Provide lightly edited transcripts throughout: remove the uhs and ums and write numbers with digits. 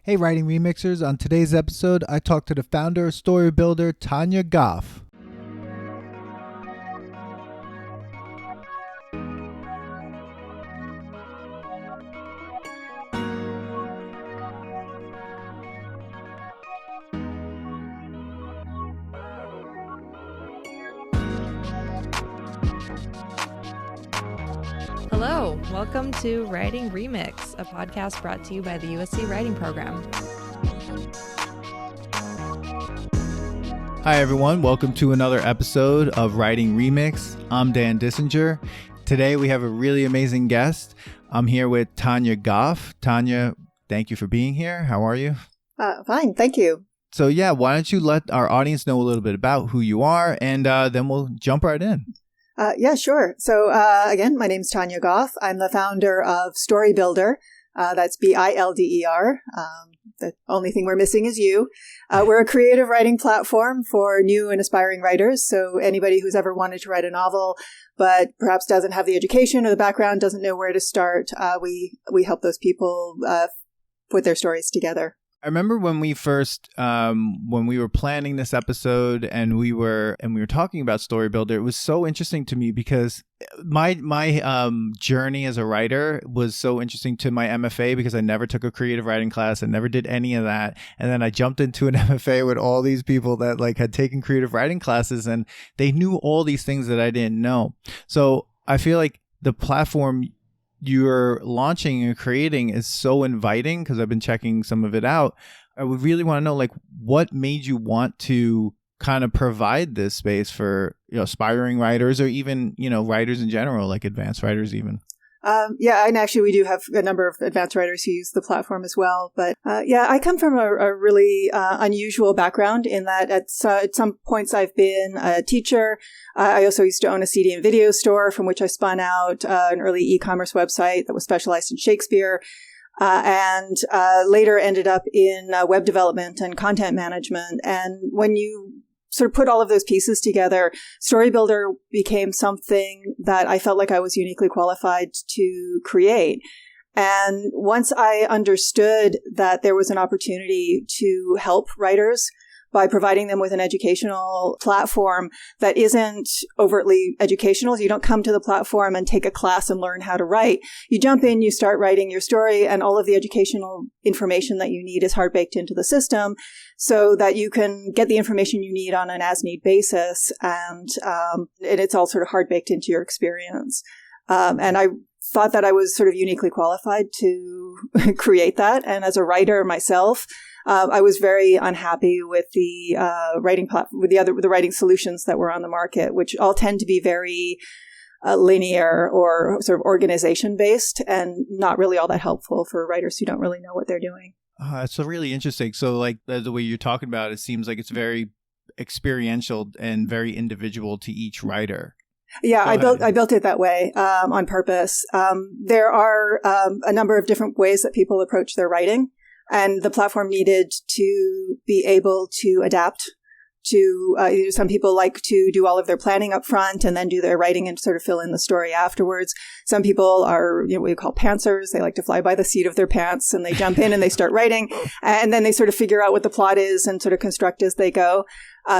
Hey, Writing Remixers. On today's episode, I talked to the founder of Story Builder, Tanya Goff. Hello, welcome to Writing Remix, a podcast brought to you by the USC Writing Program. Hi, everyone. Welcome to another episode of Writing Remix. I'm Dan Dissinger. Today, we have a really amazing guest. I'm here with Tanya Goff. Tanya, thank you for being here. How are you? Fine, thank you. So, why don't you let our audience know a little bit about who you are, and then we'll jump right in. Yeah, sure. So again, my name's Tanya Goff. I'm the founder of Story Builder. That's Bilder. The only thing we're missing is you. We're a creative writing platform for new and aspiring writers. So anybody who's ever wanted to write a novel, but perhaps doesn't have the education or the background, doesn't know where to start, we help those people put their stories together. I remember when we first, when we were planning this episode and we were talking about Story Builder, it was so interesting to me because my journey as a writer was so interesting to my MFA because I never took a creative writing class. I never did any of that. And then I jumped into an MFA with all these people that had taken creative writing classes and they knew all these things that I didn't know. So I feel like the platform you're launching and creating is so inviting because I've been checking some of it out. I would really want to know what made you want to kind of provide this space for aspiring writers or even writers in general, like advanced writers even. Yeah, and actually we do have a number of advanced writers who use the platform as well. But I come from a really unusual background in that at some points I've been a teacher. I also used to own a CD and video store from which I spun out an early e-commerce website that was specialized in Shakespeare. And later ended up in web development and content management. And when you sort of put all of those pieces together, Story Builder became something that I felt like I was uniquely qualified to create. And once I understood that there was an opportunity to help writers by providing them with an educational platform that isn't overtly educational. You don't come to the platform and take a class and learn how to write. You jump in, you start writing your story, and all of the educational information that you need is hard-baked into the system so that you can get the information you need on an as-need basis, and it's all sort of hard-baked into your experience. And I thought that I was sort of uniquely qualified to create that, and as a writer myself, I was very unhappy with the writing platform, with the writing solutions that were on the market, which all tend to be very linear or sort of organization based and not really all that helpful for writers who don't really know what they're doing. It's so really interesting. So the way you're talking about it seems like it's very experiential and very individual to each writer. Yeah, I built it that way on purpose. There are a number of different ways that people approach their writing. And the platform needed to be able to adapt to, some people like to do all of their planning up front and then do their writing and sort of fill in the story afterwards. Some people are, what we call pantsers. They like to fly by the seat of their pants and they jump in and they start writing. And then they sort of figure out what the plot is and sort of construct as they go.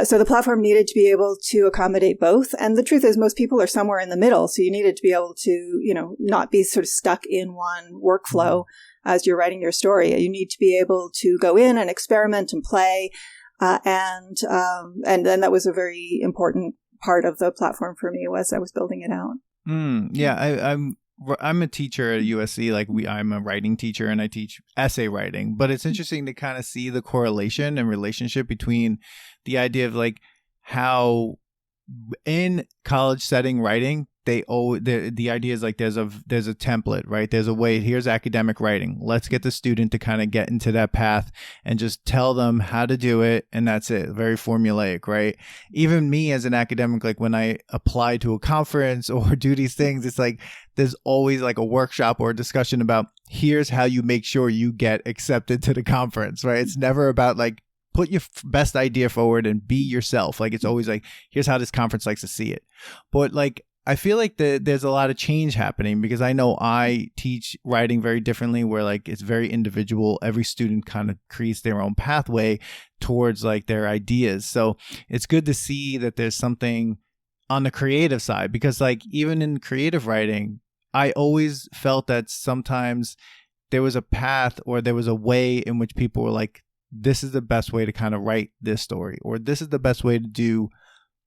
So the platform needed to be able to accommodate both. And the truth is most people are somewhere in the middle. So you needed to be able to, not be sort of stuck in one workflow as you're writing your story. You need to be able to go in and experiment and play. And then that was a very important part of the platform for me as I was building it out. I'm a teacher at USC. I'm a writing teacher and I teach essay writing. But it's interesting to kind of see the correlation and relationship between the idea of how in college setting writing, the idea is there's a template, right? There's a way. Here's academic writing. Let's get the student to kind of get into that path and just tell them how to do it, and that's it. Very formulaic, right? Even me as an academic, when I apply to a conference or do these things, it's there's always a workshop or a discussion about here's how you make sure you get accepted to the conference, right? It's never about put your best idea forward and be yourself. It's always here's how this conference likes to see it. But I feel like there's a lot of change happening because I know I teach writing very differently where like it's very individual. Every student kind of creates their own pathway towards like their ideas. So it's good to see that there's something on the creative side because like even in creative writing, I always felt that sometimes there was a path or there was a way in which people were like, this is the best way to kind of write this story, or this is the best way to do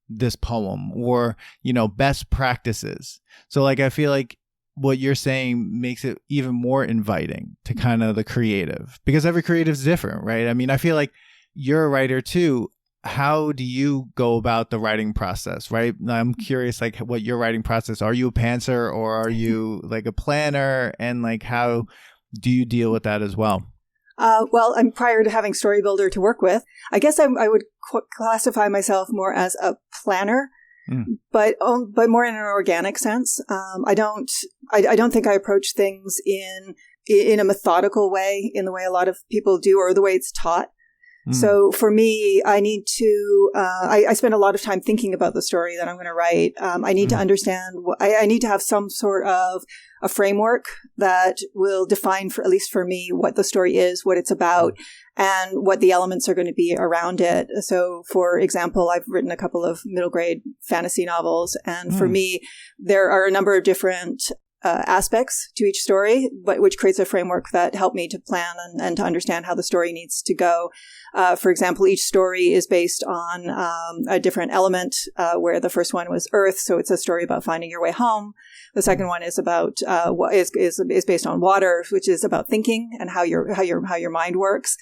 this poem, or, you know, best practices. So like, I feel like what you're saying makes it even more inviting to kind of the creative because every creative is different, right? I mean, I feel like you're a writer too. How do you go about the writing process, right? I'm curious, like what your writing process, are you a pantser or are you like a planner, and like, how do you deal with that as well? Well, I'm prior to having Storybuilder to work with. I guess I would classify myself more as a planner, but more in an organic sense. I don't think I approach things in a methodical way, in the way a lot of people do, or the way it's taught. So for me, I need to, I spend a lot of time thinking about the story that I'm going to write. I need to understand, I need to have some sort of a framework that will define, for at least for me, what the story is, what it's about, and what the elements are going to be around it. So for example, I've written a couple of middle grade fantasy novels, and for me, there are a number of different aspects to each story, but which creates a framework that help me to plan and to understand how the story needs to go. For example, each story is based on a different element, where the first one was Earth, so it's a story about finding your way home. The second one is about is based on water, which is about thinking and how your mind works.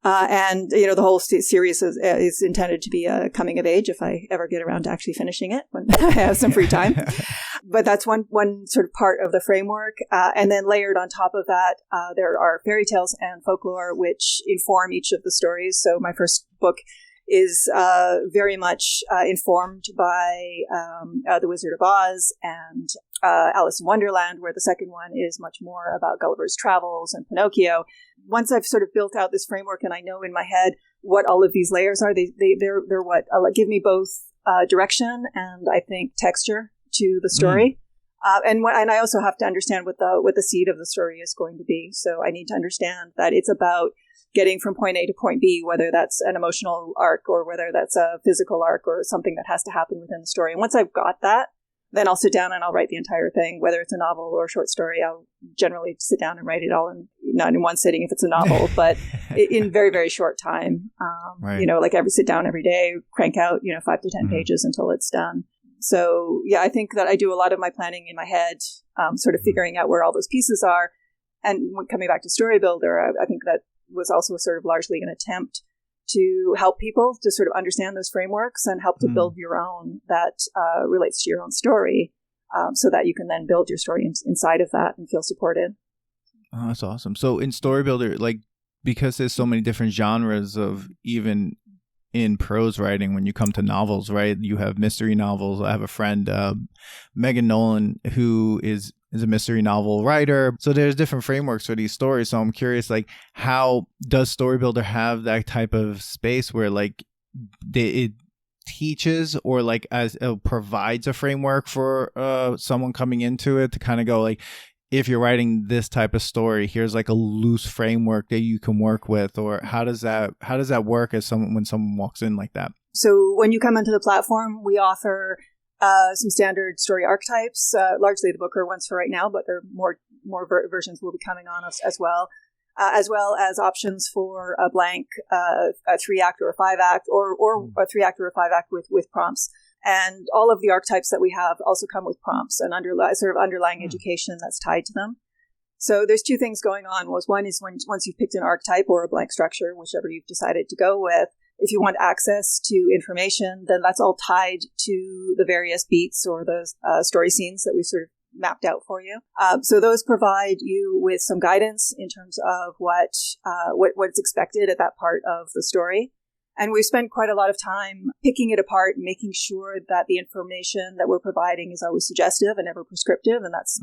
And you know, the whole series is intended to be a coming of age if I ever get around to actually finishing it when I have some free time. But that's one sort of part of the framework. And then layered on top of that, there are fairy tales and folklore which inform each of the stories. So my first book is very much informed by The Wizard of Oz and Alice in Wonderland, where the second one is much more about Gulliver's Travels and Pinocchio. Once I've sort of built out this framework and I know in my head what all of these layers are, they're what give me both direction and I think texture to the story. And I also have to understand what the seed of the story is going to be. So I need to understand that it's about getting from point A to point B, whether that's an emotional arc or whether that's a physical arc or something that has to happen within the story. And once I've got that, then I'll sit down and I'll write the entire thing, whether it's a novel or a short story. I'll generally sit down and write it all not in one sitting if it's a novel, but in very, very short time. Right. You know, like sit down every day, crank out, 5 to 10 pages until it's done. So yeah, I think that I do a lot of my planning in my head, sort of figuring out where all those pieces are. And coming back to Storybuilder, I think that was also sort of largely an attempt to help people to sort of understand those frameworks and help to build your own that relates to your own story, so that you can then build your story inside of that and feel supported. Oh, that's awesome. So in Storybuilder, like, because there's so many different genres of even in prose writing, when you come to novels, right? You have mystery novels. I have a friend, Megan Nolan, who is a mystery novel writer. So there's different frameworks for these stories. So I'm curious, like, how does Storybuilder have that type of space where like it teaches or like as provides a framework for someone coming into it to kind of go like, if you're writing this type of story, here's like a loose framework that you can work with, or how does that work when someone walks in like that? So when you come onto the platform, we offer some standard story archetypes, largely the Booker ones for right now, but there are more versions will be coming on us as well as options for a blank, a 3-act or a 5-act, or a 3-act or a 5-act with prompts. And all of the archetypes that we have also come with prompts and underlying education that's tied to them. So there's two things going on. One is once you've picked an archetype or a blank structure, whichever you've decided to go with, if you want access to information, then that's all tied to the various beats or the story scenes that we've sort of mapped out for you. So those provide you with some guidance in terms of what's expected at that part of the story. And we spend quite a lot of time picking it apart and making sure that the information that we're providing is always suggestive and never prescriptive. And that's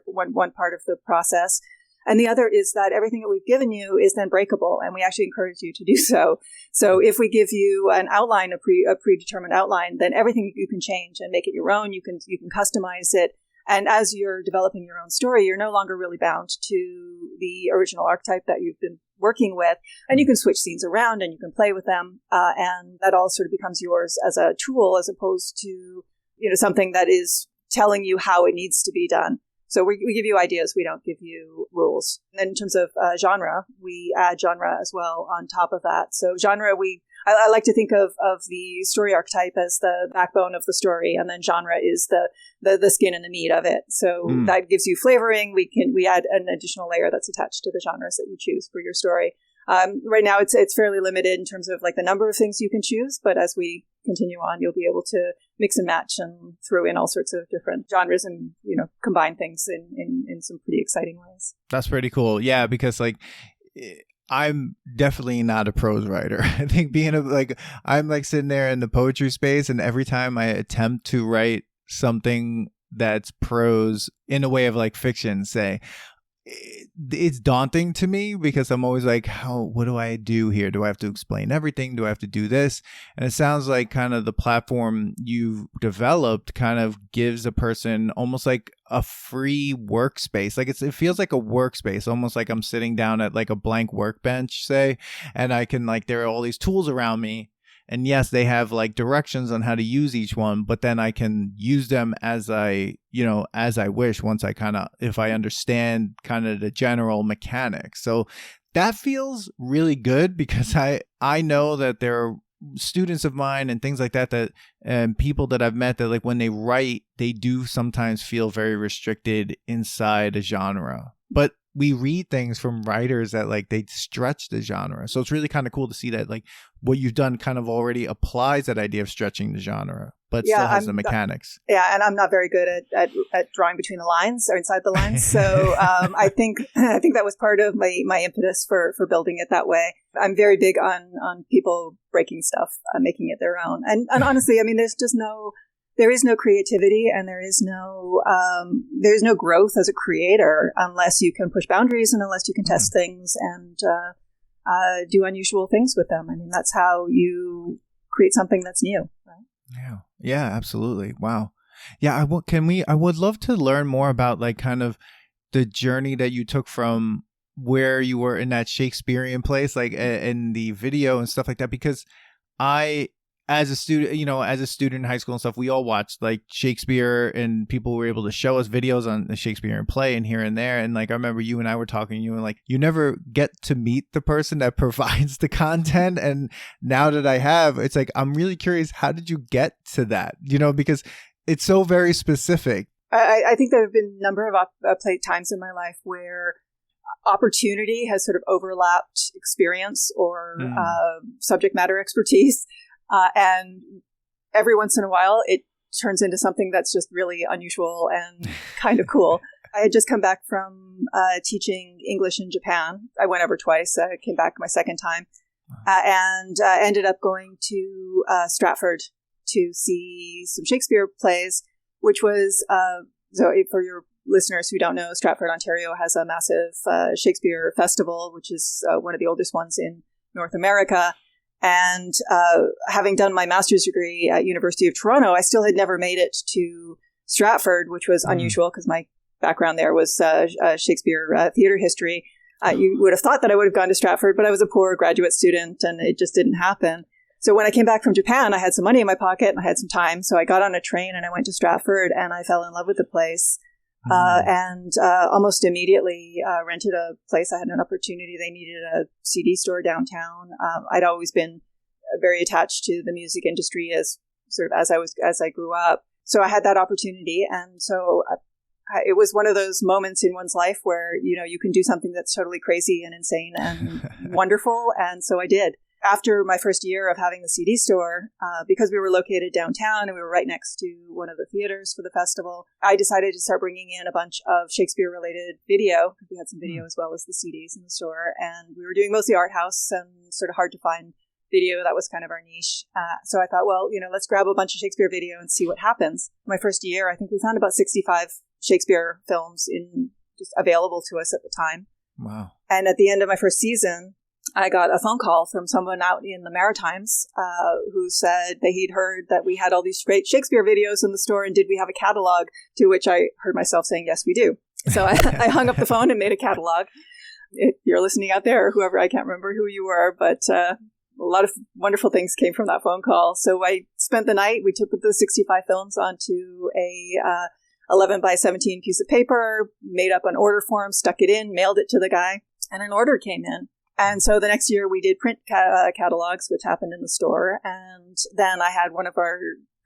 one part of the process. And the other is that everything that we've given you is then breakable, and we actually encourage you to do so. So if we give you an outline, a predetermined outline, then everything you can change and make it your own. You can customize it. And as you're developing your own story, you're no longer really bound to the original archetype that you've been working with. And you can switch scenes around and you can play with them. And that all sort of becomes yours as a tool, as opposed to, something that is telling you how it needs to be done. So we give you ideas. We don't give you rules. And then in terms of genre, we add genre as well on top of that. So genre, I like to think of the story archetype as the backbone of the story, and then genre is the skin and the meat of it. So that gives you flavoring. We add an additional layer that's attached to the genres that you choose for your story. Right now, it's fairly limited in terms of like the number of things you can choose, but as we continue on, you'll be able to mix and match and throw in all sorts of different genres and combine things in some pretty exciting ways. That's pretty cool. Yeah, because I'm definitely not a prose writer. I think I'm sitting there in the poetry space, and every time I attempt to write something that's prose in a way of like fiction, say, it's daunting to me because I'm always like, what do I do here? Do I have to explain everything? Do I have to do this? And it sounds like kind of the platform you've developed kind of gives a person almost like a free workspace. Like it feels like a workspace, almost like I'm sitting down at like a blank workbench, say, and I can there are all these tools around me. And yes, they have like directions on how to use each one, but then I can use them as I wish once if I understand kind of the general mechanics. So that feels really good because I know that there are students of mine and things like that and people that I've met that like when they write, they do sometimes feel very restricted inside a genre. But we read things from writers that like they stretch the genre. So it's really kind of cool to see that like what you've done kind of already applies that idea of stretching the genre, but still has the mechanics. And I'm not very good at drawing between the lines or inside the lines. So I think that was part of my impetus for building it that way. I'm very big on people breaking stuff, making it their own. And honestly, I mean, there is no creativity and there's no growth as a creator unless you can push boundaries and unless you can test things and do unusual things with them. I mean, that's how you create something that's new, right? Yeah, absolutely. Wow. Yeah, I would love to learn more about like kind of the journey that you took from where you were in that Shakespearean place, like in the video and stuff like that, because as a student in high school and stuff, we all watched like Shakespeare and people were able to show us videos on the Shakespearean play and here and there. And like, I remember you and I were talking, you and like, you never get to meet the person that provides the content. And now that I have, it's like, I'm really curious, how did you get to that? Because it's so very specific. I think there have been a number of times in my life where opportunity has sort of overlapped experience or subject matter expertise. And every once in a while, it turns into something that's just really unusual and kind of cool. I had just come back from teaching English in Japan. I went over twice. I came back my second time and ended up going to Stratford to see some Shakespeare plays, which was, so for your listeners who don't know, Stratford, Ontario has a massive Shakespeare festival, which is one of the oldest ones in North America. And having done my master's degree at University of Toronto, I still had never made it to Stratford, which was unusual because my background there was Shakespeare theater history. You would have thought that I would have gone to Stratford, but I was a poor graduate student and it just didn't happen. So when I came back from Japan, I had some money in my pocket and I had some time. So I got on a train and I went to Stratford and I fell in love with the place. And almost immediately rented a place. I had an opportunity. They needed a CD store downtown. I'd always been very attached to the music industry as I grew up. So I had that opportunity. And so it was one of those moments in one's life where, you can do something that's totally crazy and insane and wonderful. And so I did. After my first year of having the CD store, because we were located downtown and we were right next to one of the theaters for the festival, I decided to start bringing in a bunch of Shakespeare-related video, because we had some video as well as the CDs in the store. And we were doing mostly art house and sort of hard to find video. That was kind of our niche. So I thought, well, let's grab a bunch of Shakespeare video and see what happens. My first year, I think we found about 65 Shakespeare films just available to us at the time. Wow. And at the end of my first season, I got a phone call from someone out in the Maritimes who said that he'd heard that we had all these great Shakespeare videos in the store, and did we have a catalog? To which I heard myself saying, yes, we do. So I hung up the phone and made a catalog. If you're listening out there, or whoever, I can't remember who you were, but a lot of wonderful things came from that phone call. So I spent the night. We took the 65 films onto a 11 by 17 piece of paper, made up an order form, stuck it in, mailed it to the guy, and an order came in. And so the next year we did print catalogs, which happened in the store. And then I had one of our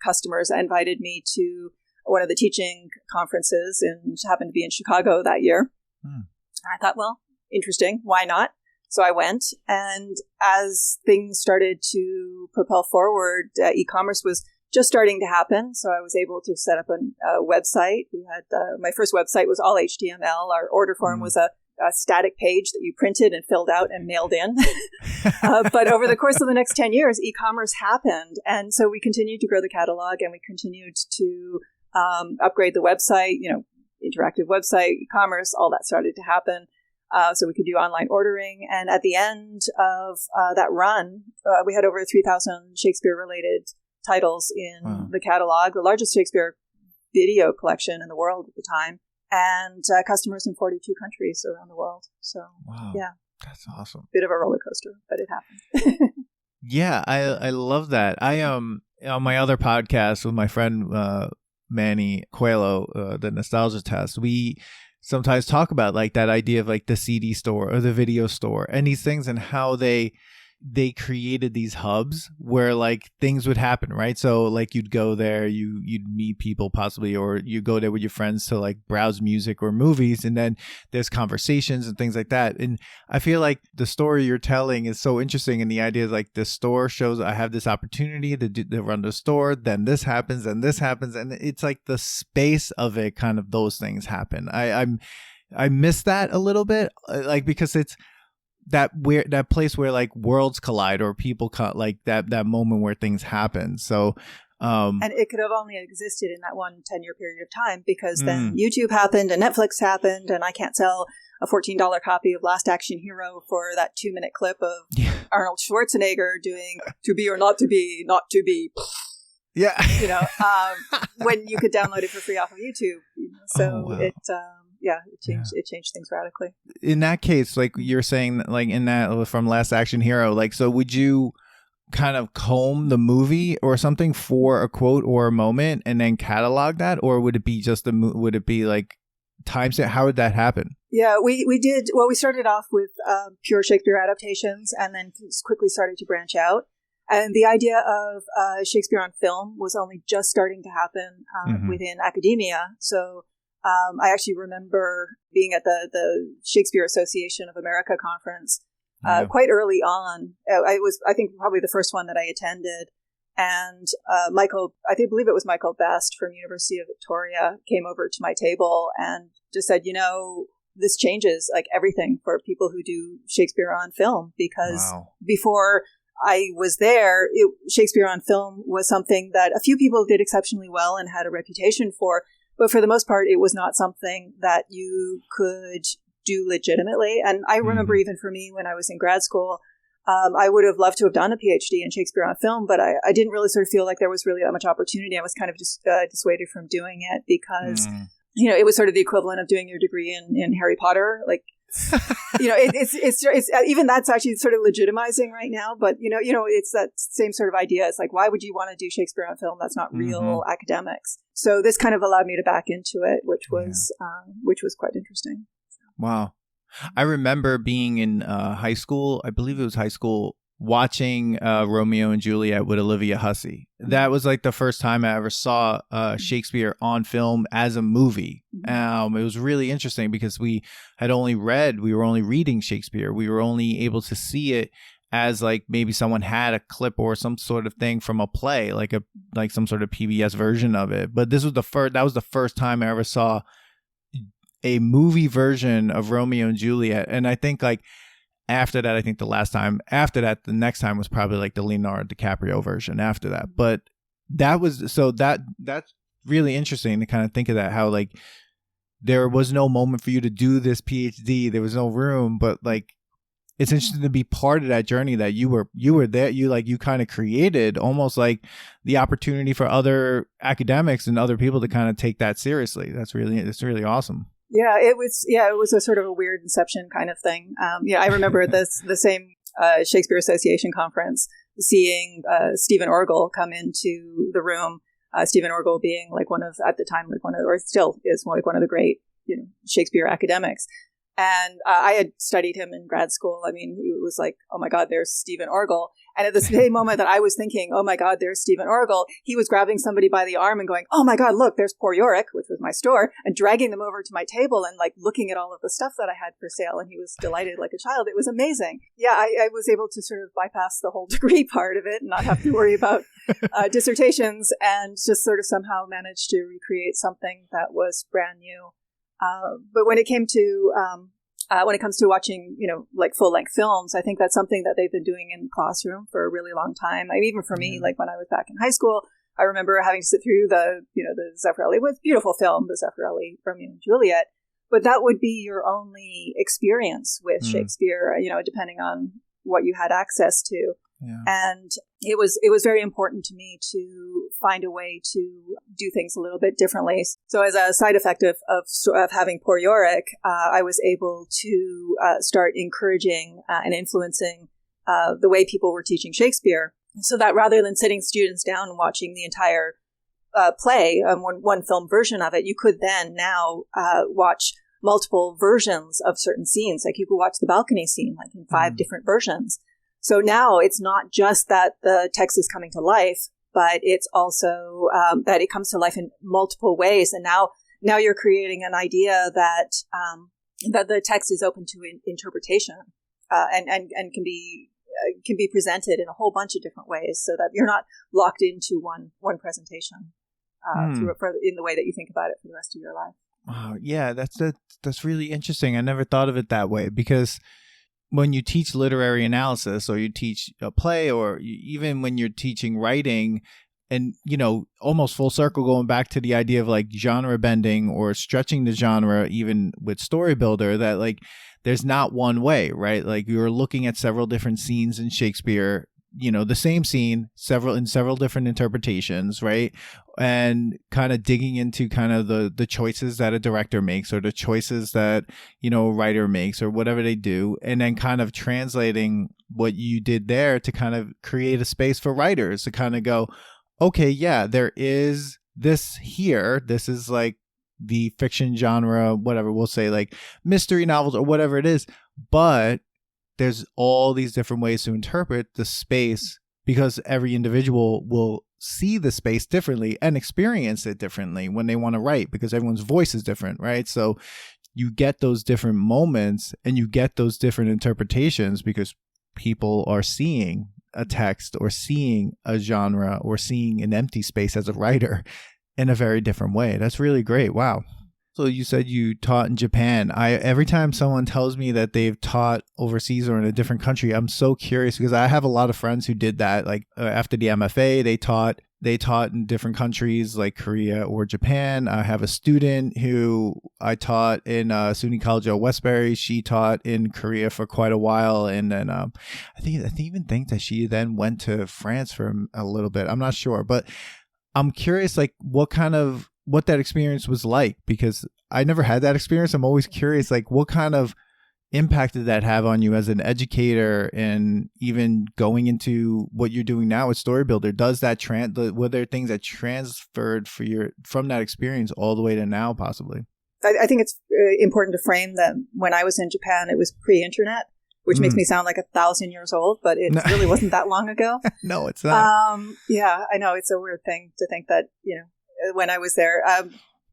customers invited me to one of the teaching conferences, and happened to be in Chicago that year. And I thought, well, interesting. Why not? So I went, and as things started to propel forward, e-commerce was just starting to happen. So I was able to set up a website. We had my first website was all HTML. Our order form was a static page that you printed and filled out and mailed in. But over the course of the next 10 years, e-commerce happened. And so we continued to grow the catalog, and we continued to upgrade the website, interactive website, e-commerce, all that started to happen. So we could do online ordering. And at the end of that run, we had over 3,000 Shakespeare-related titles in the catalog, the largest Shakespeare video collection in the world at the time, and customers in 42 countries around the world. So, yeah. That's awesome. Bit of a roller coaster, but it happened. Yeah, I love that. I on my other podcast with my friend Manny Coelho, the Nostalgia Test, we sometimes talk about like that idea of like the CD store or the video store and these things, and how they created these hubs where like things would happen, right? So like you'd go there, you'd meet people possibly, or you go there with your friends to like browse music or movies, and then there's conversations and things like that. And I feel like the story you're telling is so interesting, and the idea is like the store shows I have this opportunity to run the store, then this happens and this happens, and it's like the space of it, kind of those things happen. I miss that a little bit, like, because it's that place where like worlds collide, or people like that moment where things happen. So and it could have only existed in that one 10-year period of time, because then YouTube happened and Netflix happened, and I can't sell a $14 copy of Last Action Hero for that 2-minute clip of Arnold Schwarzenegger doing "to be or not to be, not to be." Yeah. When you could download it for free off of YouTube. So it changed things radically. In that case, like you're saying, like in that from Last Action Hero, like, so would you kind of comb the movie or something for a quote or a moment and then catalog that, or would it be just would it be like timestamp? How would that happen? Yeah, we did. Well, we started off with pure Shakespeare adaptations, and then quickly started to branch out. And the idea of Shakespeare on film was only just starting to happen within academia. So I actually remember being at the Shakespeare Association of America conference quite early on. It was, I think, probably the first one that I attended. And I believe it was Michael Best from University of Victoria, came over to my table and just said, this changes like everything for people who do Shakespeare on film, because before I was there, Shakespeare on film was something that a few people did exceptionally well and had a reputation for. But for the most part, it was not something that you could do legitimately. And I remember even for me, when I was in grad school, I would have loved to have done a PhD in Shakespeare on film, but I didn't really sort of feel like there was really that much opportunity. I was kind of just dissuaded from doing it because, it was sort of the equivalent of doing your degree in Harry Potter. Like, it's even that's actually sort of legitimizing right now, but it's that same sort of idea. It's like, why would you want to do Shakespeare on film? That's not real academics. So this kind of allowed me to back into it, which was quite interesting. Wow. I remember being in high school, I believe it was high school, watching Romeo and Juliet with Olivia Hussey. That was like the first time I ever saw Shakespeare on film as a movie. It was really interesting because we were only reading Shakespeare. We were only able to see it as like maybe someone had a clip or some sort of thing from a play, like some sort of PBS version of it. But that was the first time I ever saw a movie version of Romeo and Juliet. And I think like after that, the next time was probably like the Leonardo DiCaprio version after that. But that's really interesting to kind of think of that, how like there was no moment for you to do this PhD. There was no room, but like, it's interesting to be part of that journey that you were there. You kind of created almost like the opportunity for other academics and other people to kind of take that seriously. It's really awesome. Yeah, it was a sort of a weird inception kind of thing. I remember the same Shakespeare Association conference, seeing Stephen Orgel come into the room. Stephen Orgel being like one of the great Shakespeare academics. And I had studied him in grad school. I mean, it was like, oh my God, there's Stephen Orgel. And at the same moment that I was thinking, oh my God, there's Stephen Orgel, he was grabbing somebody by the arm and going, oh my God, look, there's Poor Yorick, which was my store, and dragging them over to my table and like looking at all of the stuff that I had for sale. And he was delighted like a child. It was amazing. Yeah, I was able to sort of bypass the whole degree part of it and not have to worry about dissertations, and just sort of somehow managed to recreate something that was brand new. But when it comes to watching, like full length films, I think that's something that they've been doing in the classroom for a really long time. I mean, even for me, like when I was back in high school, I remember having to sit through the Zeffirelli, with beautiful film, the Zeffirelli Romeo and Juliet. But that would be your only experience with Shakespeare, depending on what you had access to. Yeah. And it was very important to me to find a way to do things a little bit differently. So as a side effect of having Poor Yorick, I was able to start encouraging and influencing the way people were teaching Shakespeare, so that rather than sitting students down and watching the entire play, one film version of it, you could then now watch multiple versions of certain scenes. Like you could watch the balcony scene like in 5 different versions. So now it's not just that the text is coming to life, but it's also that it comes to life in multiple ways. And now you're creating an idea that the text is open to interpretation and can be presented in a whole bunch of different ways, so that you're not locked into one presentation in the way that you think about it for the rest of your life. Wow, yeah, that's really interesting. I never thought of it that way, because when you teach literary analysis, or you teach a play, or even when you're teaching writing, and, almost full circle going back to the idea of like genre bending or stretching the genre, even with Story Builder, that like there's not one way, right? Like you're looking at several different scenes in Shakespeare, the same scene, several different interpretations, right? And kind of digging into kind of the choices that a director makes, or the choices that, a writer makes, or whatever they do. And then kind of translating what you did there to kind of create a space for writers to kind of go, okay, yeah, there is this here. This is like the fiction genre, whatever we'll say, like mystery novels or whatever it is. But there's all these different ways to interpret the space, because every individual will see the space differently and experience it differently when they want to write, because everyone's voice is different, right? So you get those different moments and you get those different interpretations, because people are seeing a text or seeing a genre or seeing an empty space as a writer in a very different way. That's really great. Wow. So you said you taught in Japan. Every time someone tells me that they've taught overseas or in a different country, I'm so curious, because I have a lot of friends who did that. Like after the MFA, they taught in different countries like Korea or Japan. I have a student who I taught in SUNY College of Westbury. She taught in Korea for quite a while, and then I even think that she then went to France for a little bit. I'm not sure, but I'm curious, like what that experience was like, because I never had that experience. I'm always curious, like what kind of impact did that have on you as an educator, and even going into what you're doing now with Story Builder? Does that were there things that transferred from that experience all the way to now, possibly? I think it's important to frame that when I was in Japan, it was pre-internet, which makes me sound like 1,000 years old, but it really wasn't that long ago. No, it's not. Yeah, I know. It's a weird thing to think that, when I was there, I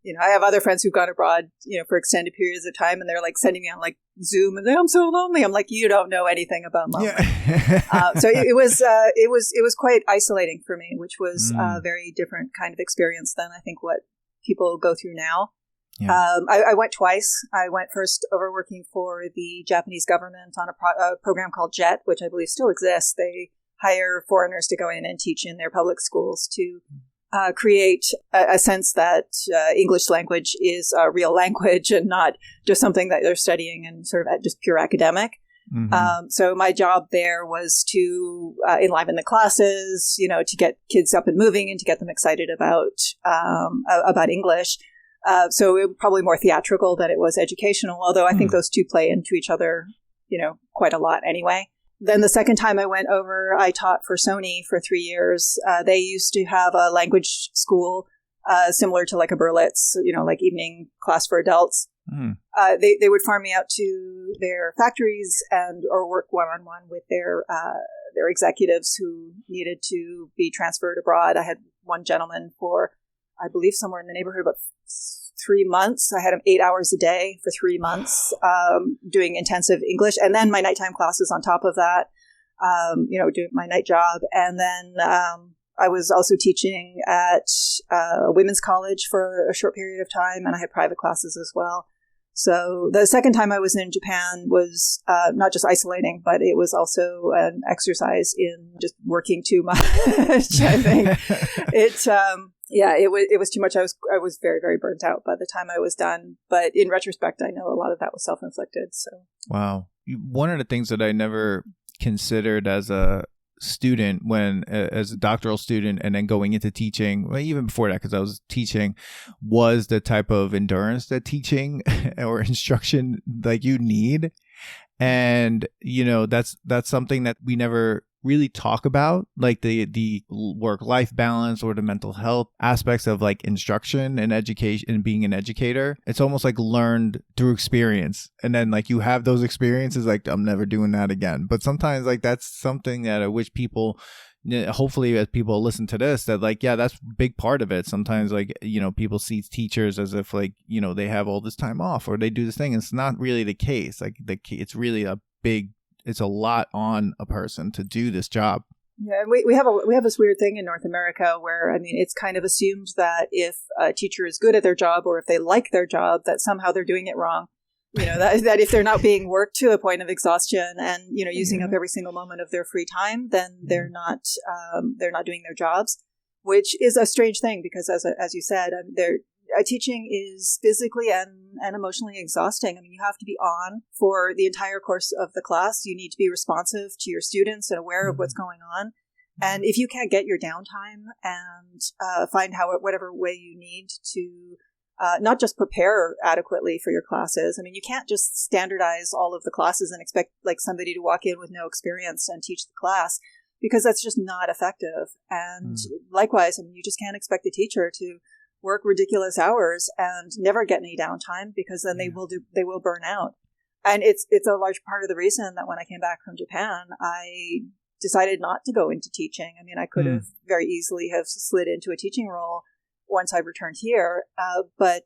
have other friends who've gone abroad, for extended periods of time, and they're like sending me on like Zoom, and I'm so lonely. I'm like, you don't know anything about loneliness. Yeah. So it was quite isolating for me, which was a very different kind of experience than I think what people go through now. Yeah. I went twice. I went first over working for the Japanese government on a program called JET, which I believe still exists. They hire foreigners to go in and teach in their public schools to create a sense that English language is a real language and not just something that they're studying and sort of just pure academic. Mm-hmm. So my job there was to enliven the classes, to get kids up and moving and to get them excited about English. So it was probably more theatrical than it was educational, although I think those two play into each other, quite a lot anyway. Then the second time I went over, I taught for Sony for 3 years. They used to have a language school similar to like a Berlitz, like evening class for adults. They would farm me out to their factories or work one-on-one with their executives who needed to be transferred abroad. I had one gentleman for, I believe, somewhere in the neighborhood of 3 months. I had him 8 hours a day for 3 months, doing intensive English, and then my nighttime classes on top of that, doing my night job. And then I was also teaching at a women's college for a short period of time, and I had private classes as well. So the second time I was in Japan was not just isolating, but it was also an exercise in just working too much. I think it was too much. I was very, very burnt out by the time I was done. But in retrospect, I know a lot of that was self-inflicted. So wow, one of the things that I never considered as a student as a doctoral student and then going into teaching, well, even before that, because I was teaching, was the type of endurance that teaching or instruction like you need. And that's something that we never really talk about, like the work-life balance or the mental health aspects of like instruction and education and being an educator. It's almost like learned through experience, and then like you have those experiences like, I'm never doing that again. But sometimes like that's something that I wish people, hopefully as people listen to this, that like, yeah, that's a big part of it. Sometimes like, people see teachers as if like, they have all this time off or they do this thing. It's not really the case. Like it's really it's a lot on a person to do this job. Yeah, and we have this weird thing in North America where, it's kind of assumed that if a teacher is good at their job or if they like their job, that somehow they're doing it wrong. That if they're not being worked to a point of exhaustion and, using up every single moment of their free time, then they're not doing their jobs, which is a strange thing because as you said, teaching is physically and emotionally exhausting. You have to be on for the entire course of the class. You need to be responsive to your students and aware of what's going on. And if you can't get your downtime and find whatever way you need to not just prepare adequately for your classes. You can't just standardize all of the classes and expect like somebody to walk in with no experience and teach the class, because that's just not effective. And likewise, you just can't expect a teacher to work ridiculous hours and never get any downtime, because then they will burn out. And it's a large part of the reason that when I came back from Japan, I decided not to go into teaching. I could have very easily have slid into a teaching role once I returned here. But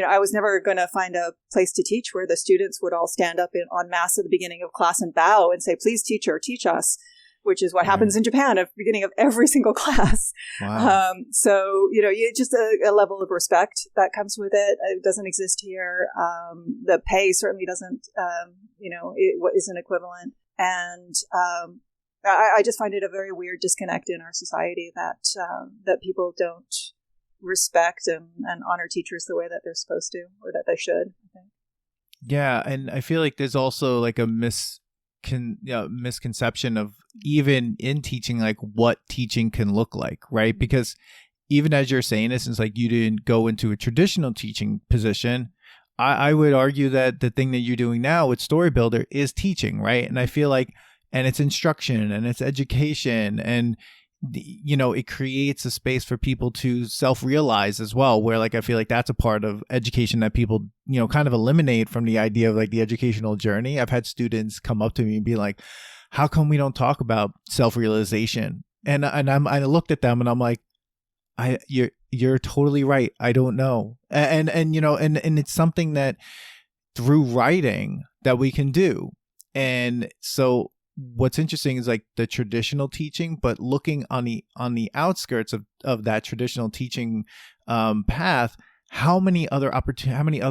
I was never going to find a place to teach where the students would all stand up en masse at the beginning of class and bow and say, "Please, teacher, teach us," which is what happens in Japan at the beginning of every single class. Wow. So, just a level of respect that comes with it. It doesn't exist here. The pay certainly doesn't, it isn't equivalent. And I just find it a very weird disconnect in our society that people don't respect and honor teachers the way that they're supposed to, or that they should, I think. Yeah, and I feel like there's also like a misconception of, even in teaching, like what teaching can look like, right? Because even as you're saying this, it's like you didn't go into a traditional teaching position. I would argue that the thing that you're doing now with Story Builder is teaching, right? And I feel like, and it's instruction and it's education, and it creates a space for people to self-realize as well, where like I feel like that's a part of education that people kind of eliminate from the idea of like the educational journey. I've had students come up to me and be like, "How come we don't talk about self-realization?" And I looked at them and I'm like, you're totally right. I don't know. And it's something that through writing that we can do. And so what's interesting is like the traditional teaching, but looking on the outskirts of that traditional teaching path, how many other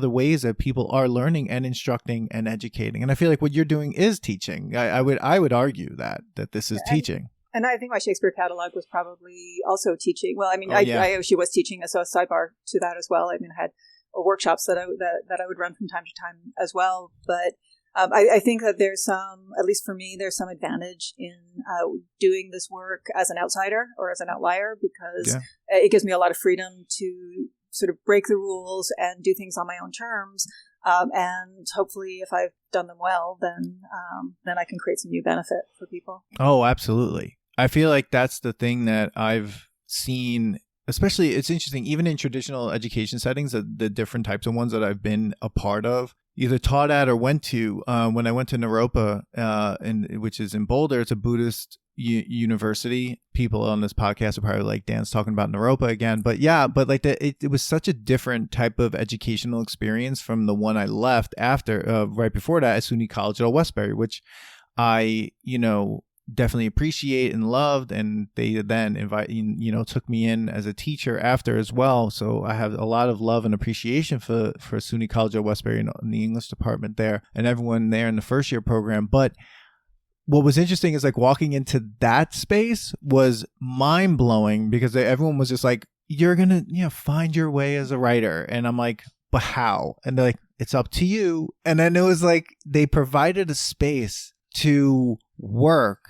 ways that people are learning and instructing and educating. And I feel like what you're doing is teaching. I would argue that this is teaching. And I think my Shakespeare catalog was probably also teaching. Well, I mean, Oh, yeah. I actually was teaching as a sidebar to that as well. I mean, I had workshops that I would run from time to time as well. But I think that there's some, at least for me, there's some advantage in doing this work as an outsider or as an outlier, because it gives me a lot of freedom to sort of break the rules and do things on my own terms. And hopefully, if I've done them well, then I can create some new benefit for people. Oh, absolutely. I feel like that's the thing that I've seen, especially it's interesting, even in traditional education settings, the different types of ones that I've been a part of, either taught at or went to. When I went to Naropa, which is in Boulder, it's a Buddhist university. People on this podcast are probably like, Dan's talking about Naropa again. But yeah, but like it was such a different type of educational experience from the one I left after, right before that at SUNY College at Westbury, which I, definitely appreciate and loved, and they then took me in as a teacher after as well. So I have a lot of love and appreciation for SUNY College at Westbury and the English department there and everyone there in the first year program. But what was interesting is like walking into that space was mind blowing, because everyone was just like, you're gonna find your way as a writer, and I'm like, but how? And they're like, it's up to you. And then it was like they provided a space to work.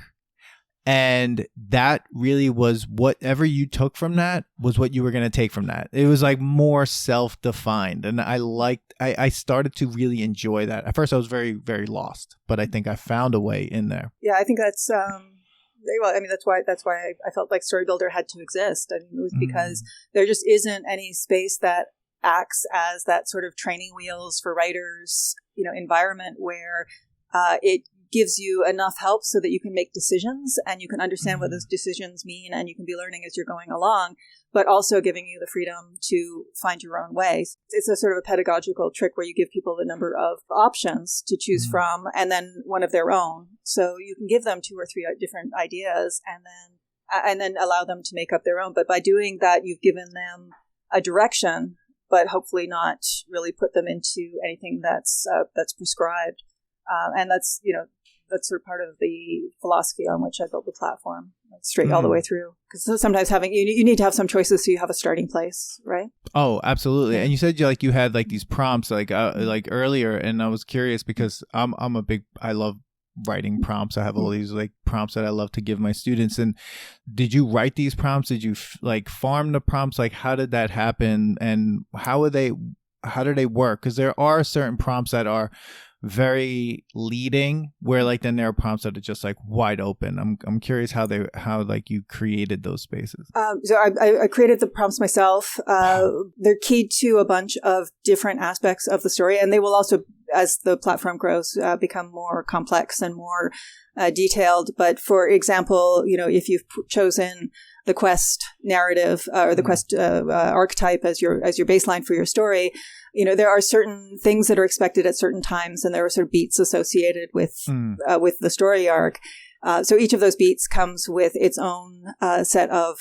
And that really was whatever you took from that was what you were going to take from that. It was like more self-defined. And I started to really enjoy that. At first I was very, very lost, but I think I found a way in there. Yeah, I think that's, well, I mean, that's why I felt like Storybuilder had to exist. I mean, it was because there just isn't any space that acts as that sort of training wheels for writers, environment where it gives you enough help so that you can make decisions and you can understand what those decisions mean, and you can be learning as you're going along, but also giving you the freedom to find your own way. It's a sort of a pedagogical trick where you give people the number of options to choose from, and then one of their own. So you can give them 2 or 3 different ideas and then allow them to make up their own. But by doing that, you've given them a direction, but hopefully not really put them into anything that's prescribed. And that's sort of part of the philosophy on which I built the platform, straight all the way through. Because sometimes you need to have some choices so you have a starting place, right? Oh, absolutely. And you said you had like these prompts like earlier, and I was curious because I love writing prompts. I have all these like prompts that I love to give my students. And did you write these prompts? Did you farm the prompts? Like, how did that happen? And how do they work? Because there are certain prompts that are very leading, where like then there are prompts that are just like wide open. I'm curious how you created those spaces. So I created the prompts myself. They're keyed to a bunch of different aspects of the story, and they will also, as the platform grows, become more complex and more detailed. But for example, if you've chosen the quest narrative or the quest archetype as your baseline for your story, there are certain things that are expected at certain times, and there are sort of beats associated with the story arc. So each of those beats comes with its own set of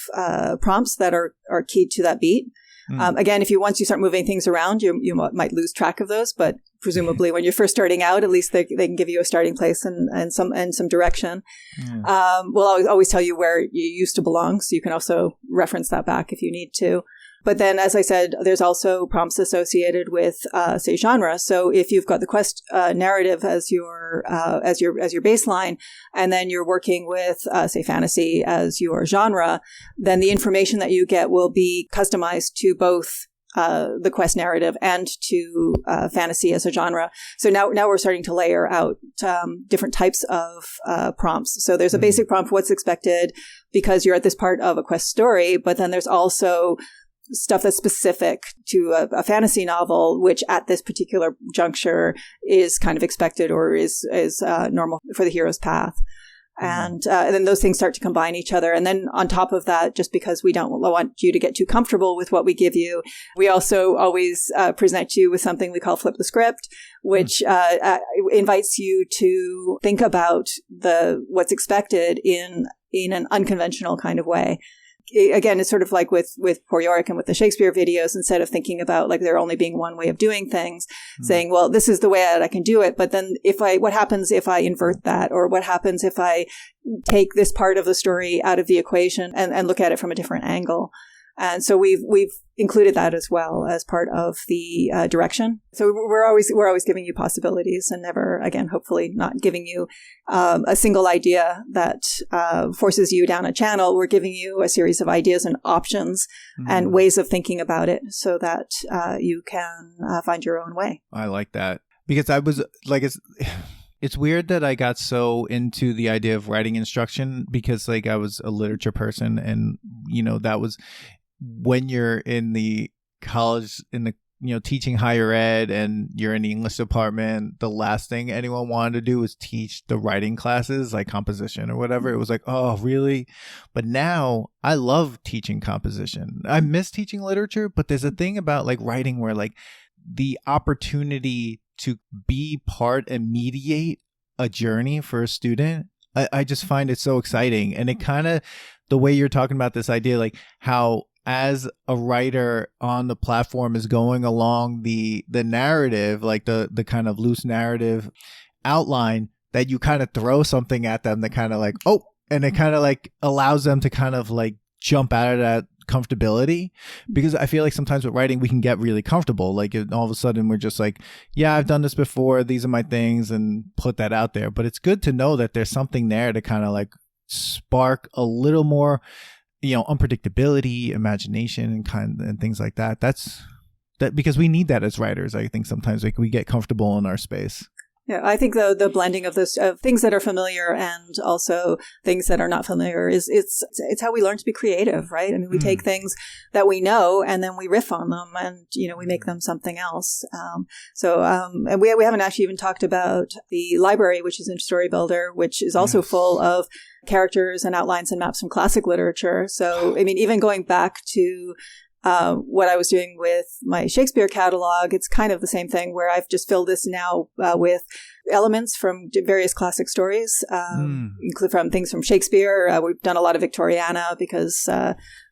prompts that are keyed to that beat. Again, once you start moving things around, you might lose track of those, but presumably when you're first starting out, at least they can give you a starting place and some direction. We'll always tell you where you used to belong, so you can also reference that back if you need to. But then, as I said, there's also prompts associated with, say, genre. So if you've got the quest narrative as your baseline, and then you're working with, say, fantasy as your genre, then the information that you get will be customized to both the quest narrative and to fantasy as a genre. So now we're starting to layer out different types of prompts. So there's a basic prompt, what's expected, because you're at this part of a quest story, but then there's also stuff that's specific to a fantasy novel, which at this particular juncture is kind of expected or is normal for the hero's path. And then those things start to combine each other. And then on top of that, just because we don't want you to get too comfortable with what we give you, we also always present you with something we call Flip the Script, which invites you to think about what's expected in an unconventional kind of way. again, it's sort of like with Poor Yorick and with the Shakespeare videos, instead of thinking about like there only being one way of doing things, saying, well, this is the way that I can do it. But then what happens if I invert that? Or what happens if I take this part of the story out of the equation and look at it from a different angle? And so we've included that as well as part of the direction. So we're always giving you possibilities, and never, again, hopefully not giving you a single idea that forces you down a channel. We're giving you a series of ideas and options and ways of thinking about it, so that you can find your own way. I like that, because I was like, it's weird that I got so into the idea of writing instruction, because like I was a literature person, and that was when you're in the college, in the teaching higher ed, and you're in the English department, the last thing anyone wanted to do was teach the writing classes, like composition or whatever. It was like, oh, really? But now I love teaching composition. I miss teaching literature, but there's a thing about like writing where like the opportunity to be part and mediate a journey for a student, I just find it so exciting. And it kind of, the way you're talking about this idea, like how as a writer on the platform is going along the narrative, like the kind of loose narrative outline, that you kind of throw something at them that kind of like, oh, and it kind of like allows them to kind of like jump out of that comfortability. Because I feel like sometimes with writing, we can get really comfortable. Like all of a sudden we're just like, yeah, I've done this before. These are my things, and put that out there. But it's good to know that there's something there to kind of like spark a little more, unpredictability, imagination, and things like that. That's because we need that as writers. I think sometimes like we get comfortable in our space. Yeah, I think the blending of those things that are familiar and also things that are not familiar it's how we learn to be creative, right? I mean, we take things that we know and then we riff on them, and we make them something else. And we haven't actually even talked about the library, which is in Story Builder, which is also full of characters and outlines and maps from classic literature. So I mean, even going back to what I was doing with my Shakespeare catalog, it's kind of the same thing, where I've just filled this now with elements from various classic stories, include from things from Shakespeare. We've done a lot of Victoriana, because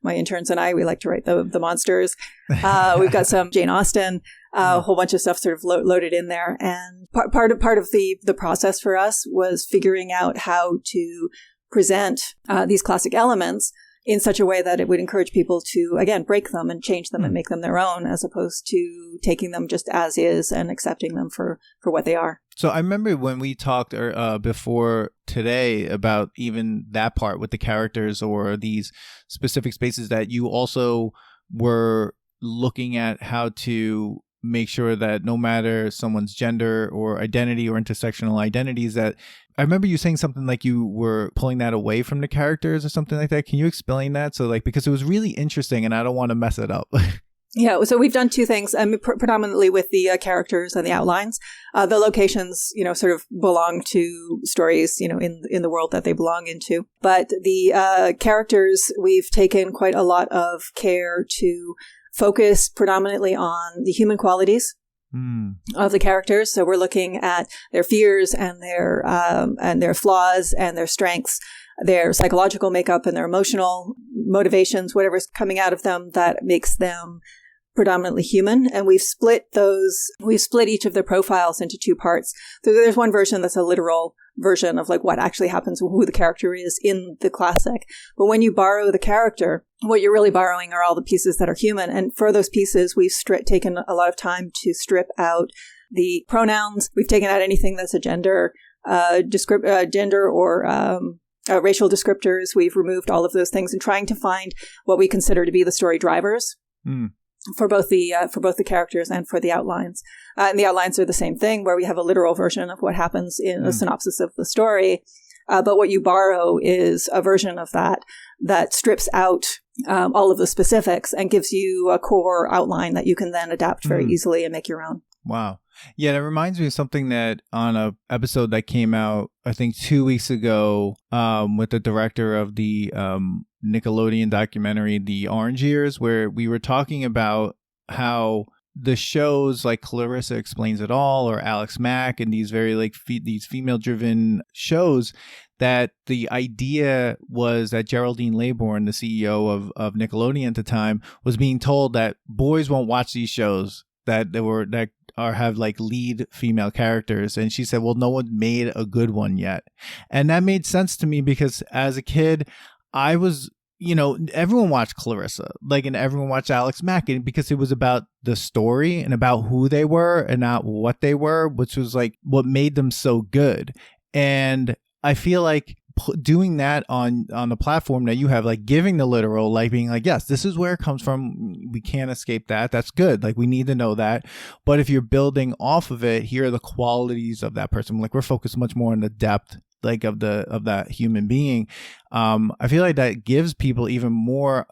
my interns and we like to write the monsters. We've got some Jane Austen, a whole bunch of stuff sort of loaded in there. And part of the process for us was figuring out how to present these classic elements in such a way that it would encourage people to, again, break them and change them and make them their own, as opposed to taking them just as is and accepting them for what they are. So I remember when we talked before today about even that part with the characters or these specific spaces, that you also were looking at how to make sure that no matter someone's gender or identity or intersectional identities, that I remember you saying something like you were pulling that away from the characters or something like that. Can you explain that? So like, because it was really interesting and I don't want to mess it up. Yeah, so we've done two things, predominantly with the characters and the outlines. The locations, sort of belong to stories, in the world that they belong into. But the characters, we've taken quite a lot of care to focus predominantly on the human qualities of the characters. So we're looking at their fears and their flaws and their strengths, their psychological makeup and their emotional motivations, whatever's coming out of them that makes them predominantly human. And we've split each of their profiles into two parts. So there's one version that's a literal version of like what actually happens, who the character is in the classic. But when you borrow the character, what you're really borrowing are all the pieces that are human. And for those pieces, we've taken a lot of time to strip out the pronouns. We've taken out anything that's a gender or racial descriptors. We've removed all of those things and trying to find what we consider to be the story drivers. For both the characters and for the outlines. And the outlines are the same thing, where we have a literal version of what happens in a synopsis of the story. But what you borrow is a version of that strips out all of the specifics and gives you a core outline that you can then adapt very easily and make your own. Wow. Yeah, that reminds me of something that on a episode that came out, I think 2 weeks ago, with the director of the Nickelodeon documentary, The Orange Years, where we were talking about how the shows like Clarissa Explains It All or Alex Mack and these very like these female driven shows, that the idea was that Geraldine Laybourne, the CEO of Nickelodeon at the time, was being told that boys won't watch these shows that have like lead female characters. And she said, well, no one made a good one yet. And that made sense to me because as a kid, I was, everyone watched Clarissa, and everyone watched Alex Mack because it was about the story and about who they were and not what they were, which was like what made them so good. And I feel like doing that on the platform that you have, like giving the literal, like being like, yes, this is where it comes from. We can't escape that. That's good. Like we need to know that. But if you're building off of it, here are the qualities of that person. Like we're focused much more on the depth, like of that human being. I feel like that gives people even more,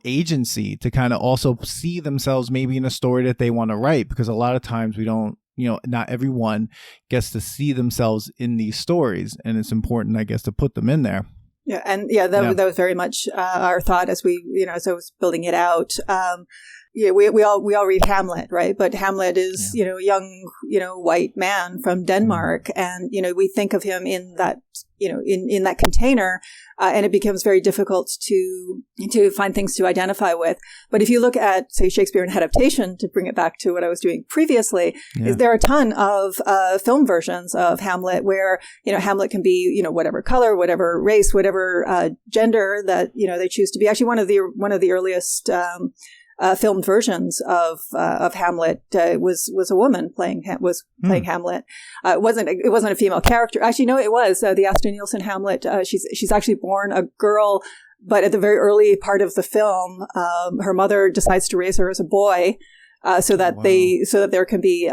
agency to kind of also see themselves maybe in a story that they want to write, because a lot of times we don't, not everyone gets to see themselves in these stories, and it's important, I guess, to put them in there. Yeah, and that was very much our thought as as I was building it out. We all read Hamlet, right? But Hamlet is a young white man from Denmark, and we think of him in that in that container, and it becomes very difficult to find things to identify with. But if you look at, say, Shakespeare in adaptation, to bring it back to what I was doing previously, there are a ton of film versions of Hamlet where Hamlet can be whatever color, whatever race, whatever gender that they choose to be. Actually, one of the earliest filmed versions of Hamlet was a woman playing Hamlet. It wasn't a female character. Actually, no, it was the Asta Nielsen Hamlet. She's actually born a girl, but at the very early part of the film, her mother decides to raise her as a boy, so that there can be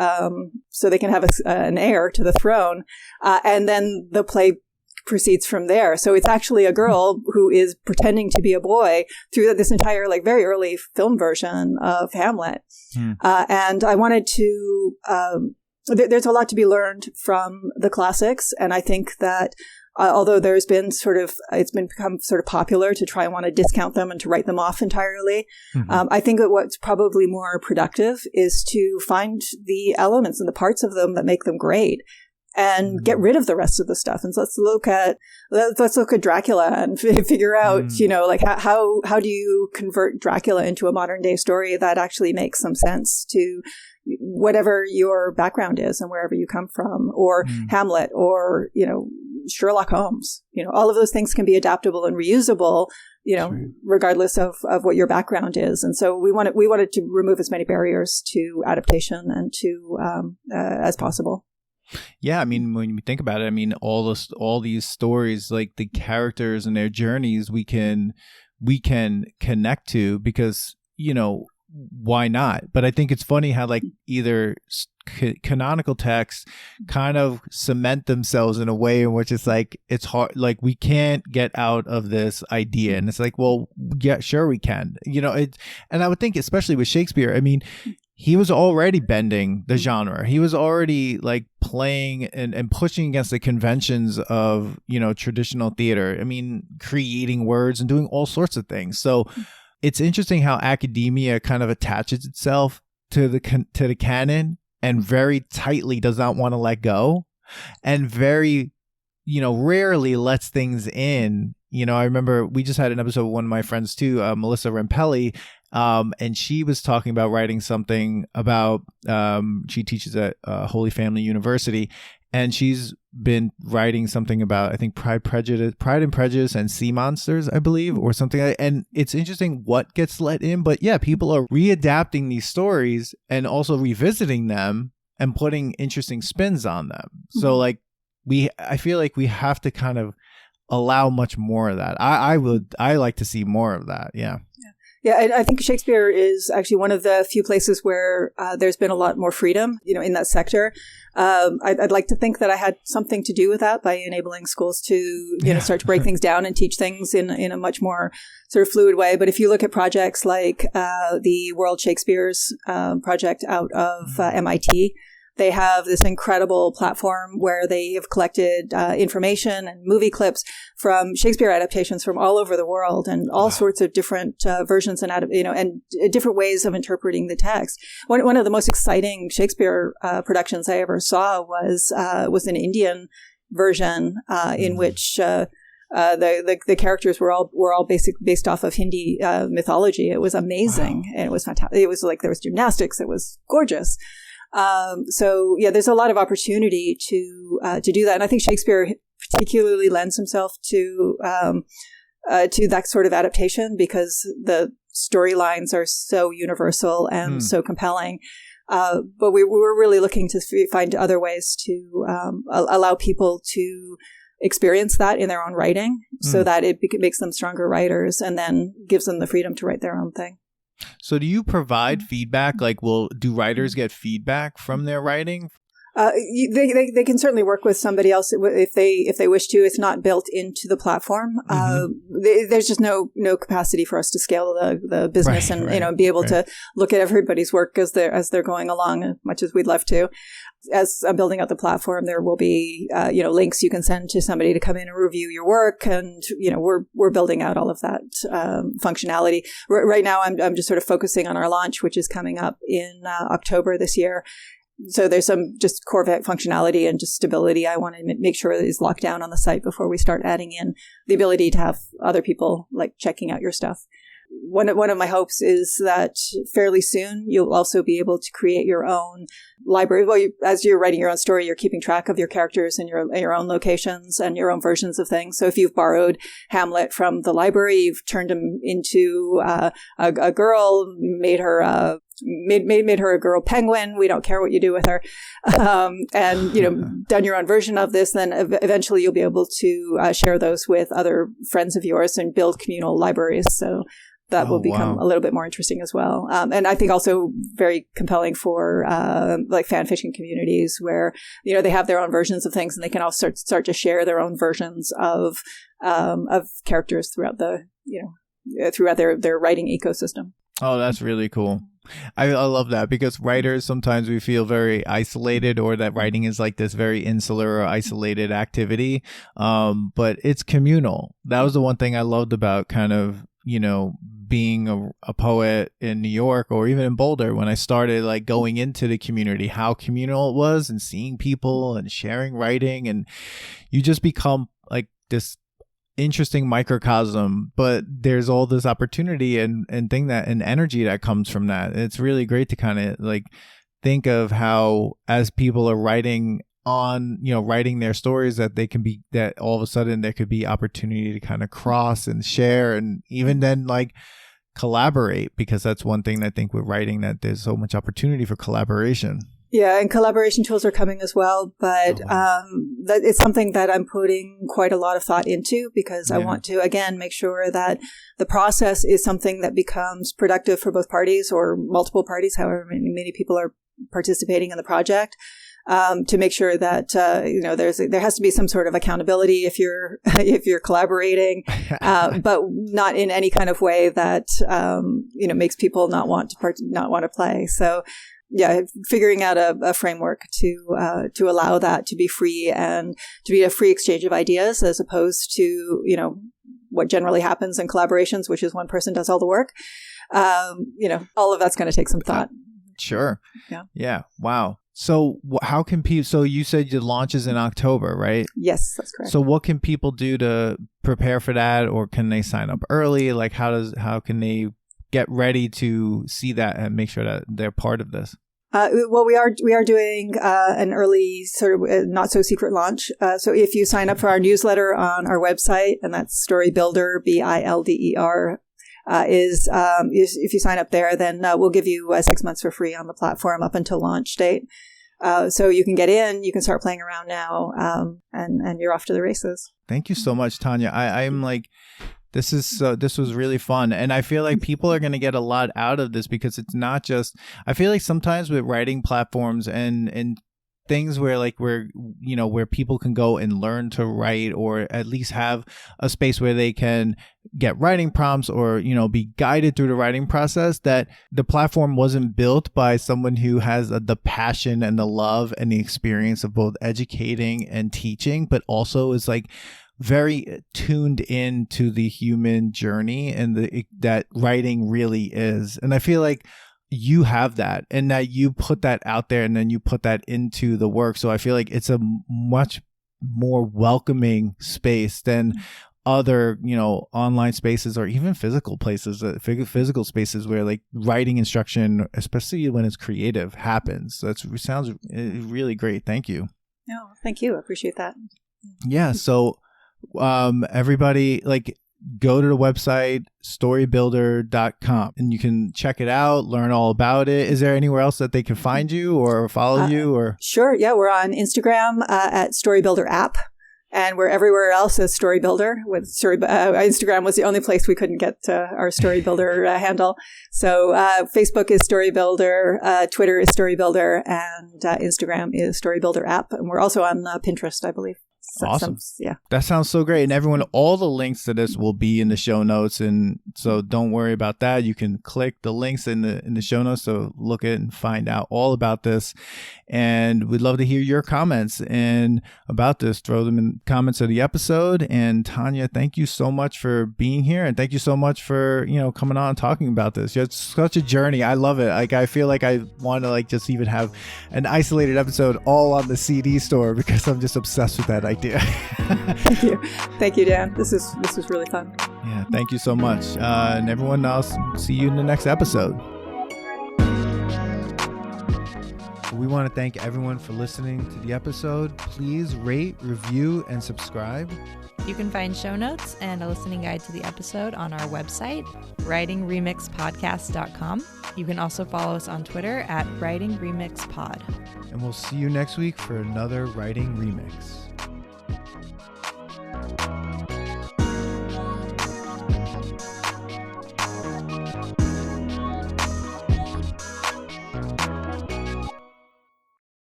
so they can have an heir to the throne, and then the play proceeds from there. So it's actually a girl who is pretending to be a boy through this entire very early film version of Hamlet. And I wanted to, there's a lot to be learned from the classics. And I think that although there's been it's become sort of popular to try and want to discount them and to write them off entirely. I think that what's probably more productive is to find the elements and the parts of them that make them great, and get rid of the rest of the stuff. And so let's look at Dracula and figure out, how do you convert Dracula into a modern day story that actually makes some sense to whatever your background is and wherever you come from, or Hamlet, or, Sherlock Holmes. All of those things can be adaptable and reusable, regardless of what your background is. And so we wanted to remove as many barriers to adaptation and to as possible. Yeah, I mean, when you think about it, I mean, all these stories, like the characters and their journeys, we can connect to because, why not? But I think it's funny how either canonical texts kind of cement themselves in a way in which it's hard, we can't get out of this idea. And it's well, yeah, sure we can, and I would think, especially with Shakespeare, I mean, he was already bending the genre. He was already playing and pushing against the conventions of, traditional theater. I mean, creating words and doing all sorts of things. So it's interesting how academia kind of attaches itself to the canon and very tightly does not want to let go, and very, rarely lets things in. I remember we just had an episode with one of my friends too, Melissa Rampelli, and she was talking about writing something about, she teaches at Holy Family University, and she's been writing something about, I think, Pride and Prejudice and Sea Monsters, I believe, or something. And it's interesting what gets let in, but yeah, people are readapting these stories and also revisiting them and putting interesting spins on them. So I feel like we have to kind of allow much more of that. I like to see more of that. Yeah. Yeah, I think Shakespeare is actually one of the few places where there's been a lot more freedom, in that sector. I'd like to think that I had something to do with that by enabling schools to, start to break things down and teach things in a much more sort of fluid way. But if you look at projects like the World Shakespeare's project out of MIT, they have this incredible platform where they have collected information and movie clips from Shakespeare adaptations from all over the world, and all sorts of different versions and different ways of interpreting the text. One of the most exciting Shakespeare productions I ever saw was an Indian version in which the characters were all based off of Hindi mythology. It was amazing. Wow. And it was fantastic. It was like there was gymnastics. It was gorgeous. So yeah, there's a lot of opportunity to do that. And I think Shakespeare particularly lends himself to that sort of adaptation because the storylines are so universal and so compelling. But we were really looking to find other ways to allow people to experience that in their own writing so that it makes them stronger writers and then gives them the freedom to write their own thing. So do you provide feedback? Like, do writers get feedback from their writing? They can certainly work with somebody else if they wish to. It's not built into the platform. There's just no capacity for us to scale the business and be able to look at everybody's work as they're going along, as much as we'd love to. As I'm building out the platform, there will be links you can send to somebody to come in and review your work, and we're building out all of that functionality. Right now, I'm just sort of focusing on our launch, which is coming up in October this year. So there's some just core functionality and just stability I want to make sure is locked down on the site before we start adding in the ability to have other people like checking out your stuff. One of my hopes is that fairly soon you'll also be able to create your own library. Well, as you're writing your own story, you're keeping track of your characters and your own locations and your own versions of things. So if you've borrowed Hamlet from the library, you've turned him into a girl, made her made her a girl penguin. We don't care what you do with her, and done your own version of this. Then eventually you'll be able to share those with other friends of yours and build communal libraries. So that will become a little bit more interesting as well. And I think also very compelling for like fan fiction communities where, they have their own versions of things and they can all start to share their own versions of characters throughout throughout their writing ecosystem. Oh, that's really cool. I love that because writers, sometimes we feel very isolated or that writing is like this very insular or isolated activity. But it's communal. That was the one thing I loved about kind of, being a poet in New York or even in Boulder when I started like going into the community, how communal it was and seeing people and sharing writing, and you just become like this interesting microcosm, but there's all this opportunity and energy that comes from that. It's really great to kind of like think of how as people are writing their stories that all of a sudden there could be opportunity to kind of cross and share and even then like collaborate, because that's one thing I think with writing, that there's so much opportunity for collaboration. Yeah, and collaboration tools are coming as well, but that it's something that I'm putting quite a lot of thought into because I want to, again, make sure that the process is something that becomes productive for both parties or multiple parties, however many people are participating in the project, to make sure that there has to be some sort of accountability if you're collaborating, but not in any kind of way that makes people not want to play. So. Yeah, figuring out a framework to allow that to be free and to be a free exchange of ideas as opposed to, what generally happens in collaborations, which is one person does all the work. All of that's going to take some thought. Sure. Yeah. Wow. So how can people, so you said your launch is in October, right? Yes, that's correct. So what can people do to prepare for that, or can they sign up early? Like how can they get ready to see that and make sure that they're part of this? Well, we are doing an early sort of not so secret launch. So if you sign up for our newsletter on our website, and that's Storybuilder, BILDER, if you sign up there, then we'll give you 6 months for free on the platform up until launch date. So you can get in, you can start playing around now, and you're off to the races. Thank you so much, Tanya. I'm like. This was really fun. And I feel like people are going to get a lot out of this because it's not just, I feel like sometimes with writing platforms and things where people can go and learn to write, or at least have a space where they can get writing prompts or, be guided through the writing process, that the platform wasn't built by someone who has the passion and the love and the experience of both educating and teaching, but also is like very tuned into the human journey and that writing really is. And I feel like you have that, and that you put that out there and then you put that into the work. So I feel like it's a much more welcoming space than other, online spaces or even physical places, physical spaces where like writing instruction, especially when it's creative, happens. Sounds really great. Thank you. No, thank you. I appreciate that. Yeah. So, everybody, like, go to the website storybuilder.com and you can check it out, learn all about it. Is there anywhere else that they can find you or follow you? Or Sure. Yeah, we're on Instagram at Storybuilder app. And we're everywhere else as Storybuilder. Instagram was the only place we couldn't get our Storybuilder handle. So Facebook is Storybuilder, Twitter is Storybuilder, and Instagram is Storybuilder app. And we're also on Pinterest, I believe. Awesome. That sounds so great. And everyone, all the links to this will be in the show notes. And so don't worry about that. You can click the links in the show notes. So look at and find out all about this. And we'd love to hear your comments and about this. Throw them in comments of the episode. And Tanya, thank you so much for being here. And thank you so much for, coming on and talking about this. It's such a journey. I love it. Like, I feel like I want to just even have an isolated episode all on the CD store because I'm just obsessed with that idea. Thank you, Dan. This is really fun. Yeah, thank you so much. And everyone else, see you in the next episode. We want to thank everyone for listening to the episode. Please rate, review, and subscribe. You can find show notes and a listening guide to the episode on our website, writingremixpodcast.com. You can also follow us on Twitter at writingremixpod. And we'll see you next week for another Writing Remix.